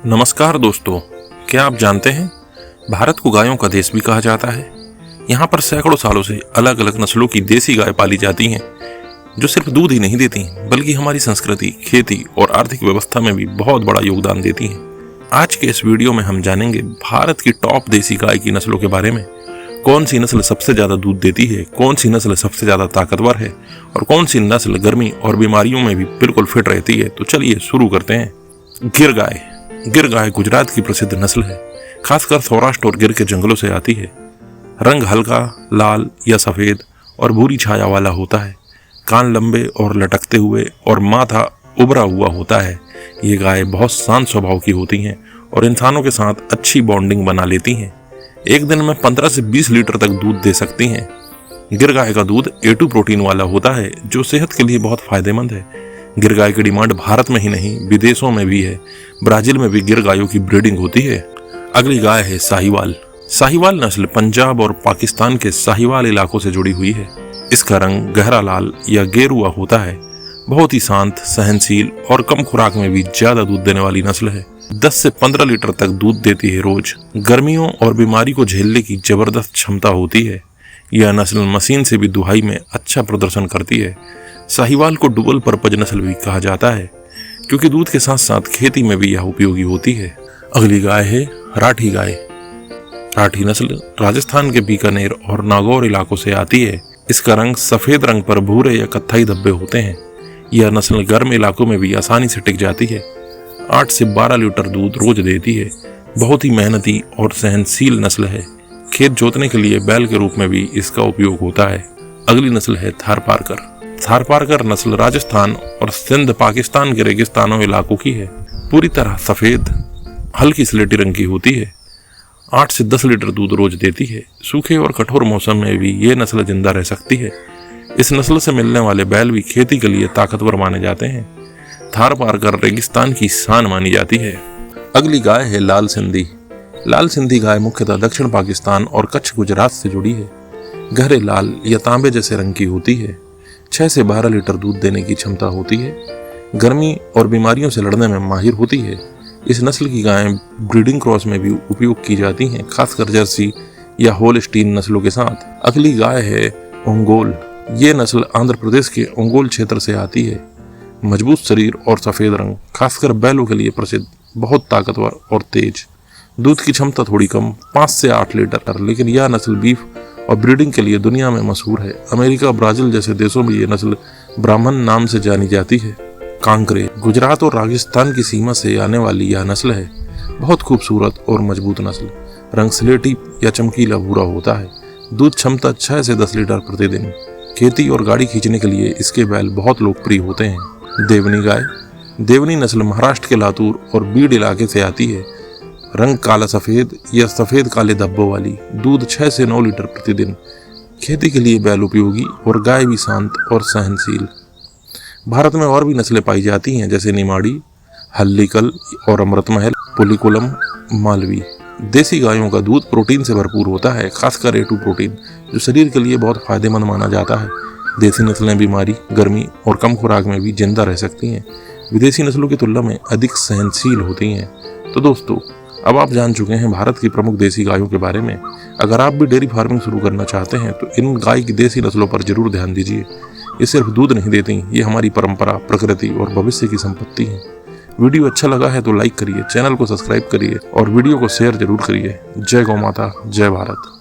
नमस्कार दोस्तों, क्या आप जानते हैं भारत को गायों का देश भी कहा जाता है। यहाँ पर सैकड़ों सालों से अलग अलग नस्लों की देसी गाय पाली जाती हैं, जो सिर्फ दूध ही नहीं देती बल्कि हमारी संस्कृति, खेती और आर्थिक व्यवस्था में भी बहुत बड़ा योगदान देती हैं। आज के इस वीडियो में हम जानेंगे भारत की टॉप देसी गाय की नस्लों के बारे में। कौन सी नस्ल सबसे ज्यादा दूध देती है, कौन सी नस्ल सबसे ज्यादा ताकतवर है और कौन सी नस्ल गर्मी और बीमारियों में भी बिल्कुल फिट रहती है। तो चलिए शुरू करते हैं। गिर गाय। गिर गाय गुजरात की प्रसिद्ध नस्ल है, खासकर सौराष्ट्र और गिर के जंगलों से आती है। रंग हल्का लाल या सफेद और भूरी छाया वाला होता है। कान लंबे और लटकते हुए और माथा उभरा हुआ होता है। ये गाय बहुत शांत स्वभाव की होती हैं और इंसानों के साथ अच्छी बॉन्डिंग बना लेती हैं। एक दिन में 15 से 20 लीटर तक दूध दे सकती हैं। गिर गाय का दूध A2 प्रोटीन वाला होता है, जो सेहत के लिए बहुत फायदेमंद है। गिर गाय की डिमांड भारत में ही नहीं विदेशों में भी है। ब्राजील में भी गिर गायों की ब्रीडिंग होती है। अगली गाय है साहिवाल। साहिवाल नस्ल पंजाब और पाकिस्तान के साहिवाल इलाकों से जुड़ी हुई है। इसका रंग गहरा लाल या गेरुआ होता है। बहुत ही शांत, सहनशील और कम खुराक में भी ज्यादा दूध देने वाली नस्ल है। 10 से 15 लीटर तक दूध देती है रोज। गर्मियों और बीमारी को झेलने की जबरदस्त क्षमता होती है। यह नस्ल मशीन से भी दुहाई में अच्छा प्रदर्शन करती है। साहिवाल को डुअल पर्पज नस्ल भी कहा जाता है, क्योंकि दूध के साथ साथ खेती में भी यह उपयोगी होती है। अगली गाय है राठी गाय। राठी नस्ल राजस्थान के बीकानेर और नागौर इलाकों से आती है। इसका रंग सफेद रंग पर भूरे या कत्थई धब्बे होते हैं। यह नस्ल गर्म इलाकों में भी आसानी से टिक जाती है। 8 से 12 लीटर दूध रोज देती है। बहुत ही मेहनती और सहनशील नस्ल है। खेत जोतने के लिए बैल के रूप में भी इसका उपयोग होता है। अगली नस्ल है थारपारकर। थारपारकर नस्ल राजस्थान और सिंध पाकिस्तान के रेगिस्तानों इलाकों की है। पूरी तरह सफेद हल्की स्लेटी रंग की होती है। 8 से 10 लीटर दूध रोज देती है। सूखे और कठोर मौसम में भी ये नस्ल जिंदा रह सकती है। इस नस्ल से मिलने वाले बैल भी खेती के लिए ताकतवर माने जाते हैं। थारपारकर रेगिस्तान की शान मानी जाती है। अगली गाय है लाल सिंधी। लाल सिंधी गाय मुख्यतः दक्षिण पाकिस्तान और कच्छ गुजरात से जुड़ी है। गहरे लाल या तांबे जैसे रंग की होती है। 6 से 12 लीटर दूध देने की क्षमता होती है। गर्मी और बीमारियों से लड़ने में माहिर होती है। इस नस्ल की गायें ब्रीडिंग क्रॉस में भी उपयोग की जाती हैं, खासकर जर्सी या होलस्टीन नस्लों के साथ। अगली गाय है ओंगोल। ये नस्ल आंध्र प्रदेश के ओंगोल क्षेत्र से आती है। मजबूत शरीर और सफेद रंग, खासकर बैलों के लिए प्रसिद्ध, बहुत ताकतवर और तेज। दूध की क्षमता थोड़ी कम, 5 से 8 लीटर, लेकिन यह नस्ल बीफ और ब्रीडिंग के लिए दुनिया में मशहूर है। अमेरिका, ब्राजील जैसे देशों में ये नस्ल ब्राह्मण नाम से जानी जाती है। कांकरे। गुजरात और राजस्थान की सीमा से आने वाली यह नस्ल है। बहुत खूबसूरत और मजबूत नस्ल। रंग स्लेटी या चमकीला भूरा होता है। दूध क्षमता 6 से 10 लीटर प्रतिदिन। खेती और गाड़ी खींचने के लिए इसके बैल बहुत लोकप्रिय होते हैं। देवनी गाय। देवनी नस्ल महाराष्ट्र के लातूर और बीड इलाके से आती है। रंग काला सफेद या सफेद काले धब्बों वाली। दूध 6 से 9 लीटर प्रतिदिन। खेती के लिए बैल उपयोगी और गाय भी शांत और सहनशील। भारत में और भी नस्लें पाई जाती हैं, जैसे निमाड़ी, हल्लीकल और अमृतमहल, पुलिकुलम, मालवी। देसी गायों का दूध प्रोटीन से भरपूर होता है, खासकर A2 प्रोटीन, जो शरीर के लिए बहुत फायदेमंद माना जाता है। देसी नस्लें बीमारी, गर्मी और कम खुराक में भी जिंदा रह सकती हैं। विदेशी नस्लों की तुलना में अधिक सहनशील होती हैं। तो दोस्तों, अब आप जान चुके हैं भारत की प्रमुख देसी गायों के बारे में। अगर आप भी डेयरी फार्मिंग शुरू करना चाहते हैं तो इन गाय की देसी नस्लों पर जरूर ध्यान दीजिए। ये सिर्फ दूध नहीं देती, ये हमारी परंपरा, प्रकृति और भविष्य की संपत्ति है। वीडियो अच्छा लगा है तो लाइक करिए, चैनल को सब्सक्राइब करिए और वीडियो को शेयर जरूर करिए। जय गौ माता, जय भारत।